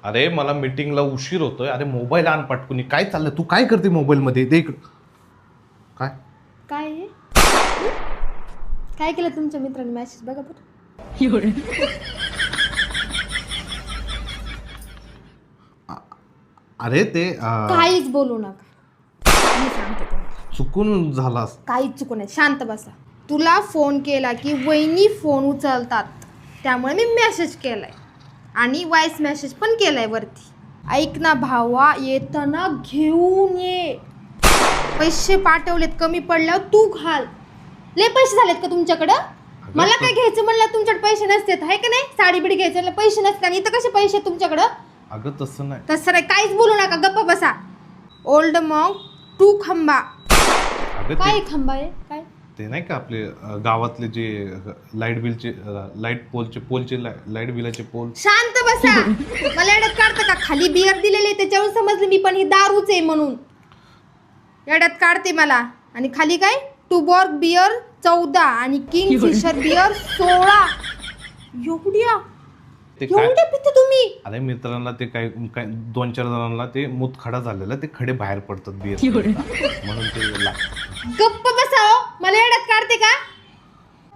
अरे मला मीटिंगला उशीर होतोय. अरे मोबाईल आण पटकुनी. काय चाललंय? तू काय करते मोबाईल मध्ये? दे इकडं. काय काय आहे? काय केलं तुमच्या मित्राने? मेसेज बघा बरं. अरे ते काहीच बोलू नका. मी सांगते तुम्हाला. चुकून झालास. काहीच चुकू नाही. शांत बसा. तुला फोन केला की वहिनी फोन उचलतात, त्यामुळे मी मेसेज केलाय आणि व्हॉइस मेसेज पण केलाय वरती. ऐक ना भावा, येताना घेऊन ये. पैसे पाठवलेत, कमी पडल्यावर तू घाल. लय पैसे झालेत का तुमच्याकडं? मला काय घ्यायचं म्हणलं तुमच्याकडे पैसे नसतात, आहे का नाही? साडी बिडी घ्यायचं म्हणलं पैसे नसतात, आणि इथं कसे पैसे तुमच्याकडं? अगं तसं नाही. तसं नाही, काहीच बोलू नका, गप्प बसा. ओल्ड मॉन्ग टू खंबा. अगं काय खंबा आहे? काय ते नाही का आपले गावातले जे लाईट बिलचे लाईट पोलचे लाईट बिलाचे पोल. शांत बसा. मला एवढ्यात काढतं का? खाली बियर दिलेले त्याच्यावर समजलं मी, पण ही दारूच आहे म्हणून एवढ्यात काढते मला. आणि खाली काय? टुबॉर्ग बियर 14 आणि किंग फिशर बियर 16. एवढ्या ते काय? एवढ्या पिता तुम्ही? अरे मित्रांना ते काय 2-4 जणांना ते मूतखडा झालेला, ते खडे बाहेर पडतात बियर म्हणून ते लागतं. गप्प बसाव. मला एवढ्यात काढते का?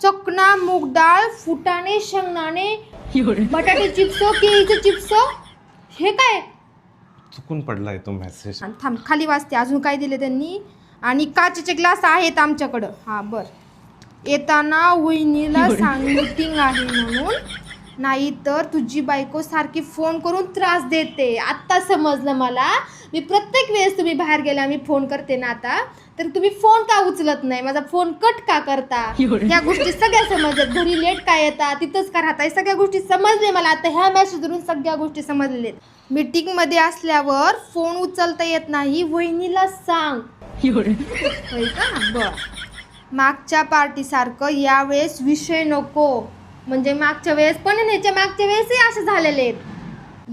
चकना, मूग डाळ, फुटाणे, शेंगदाणे, बटाटे चिप्स, केळीचे चिप्स. हे काय? चुकून पडलाय तो मेसेज. आणि थांब, खाली वाचते अजून काय दिले त्यांनी. आणि काचेचे ग्लास आहेत आमच्याकडं. हा बर. येताना वहिनीला सांग मीटिंग आहे म्हणून, नाही तर तुझी बायको सारखी फोन करून त्रास देते. आत्ता समजलं मला. मी प्रत्येक वेळेस तुम्ही बाहेर गेला मी फोन करते ना आता, तर तुम्ही फोन का उचलत नाही? माझा फोन कट का करता? ह्या गोष्टी सगळ्या समजतात. घरी लेट का येतात, तिथंच का राहताय, सगळ्या गोष्टी समजले मला. आता ह्या मेसेजवरून सगळ्या गोष्टी समजलेत. मीटिंगमध्ये असल्यावर फोन उचलता येत नाही, वहिनीला सांग. होय का? बर. मागच्या पार्टीसारखं यावेळेस विषय नको. म्हणजे मागच्या वेळेस पण ह्याच्या मागच्या वेळेसही असं झालेले आहेत.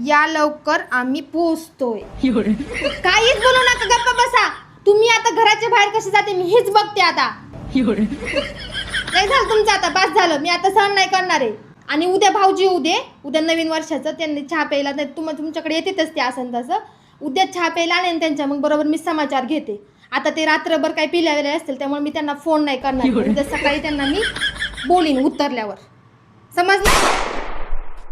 या लवकर, आम्ही पोहोचतोय. काहीच बोलू नका, गप्पा बसा. तुम्ही आता घराच्या बाहेर कशी जाते मी हेच बघते आता. नाही झालं तुमचं आता, बस झालं. मी आता सहन नाही करणार आहे. आणि उद्या भाऊजी येऊ दे. उद्या नवीन वर्षाचं त्यांनी चहा प्यायला तुमच्याकडे येतेच ते असं तसं. उद्या चहा प्यायला आणि त्यांच्या मग बरोबर मी समाचार घेते. आता ते रात्रभर काही पिल्यावेले असतील, त्यामुळे मी त्यांना फोन नाही करणार. उद्या सकाळी त्यांना मी बोलीन उतरल्यावर. समजलं?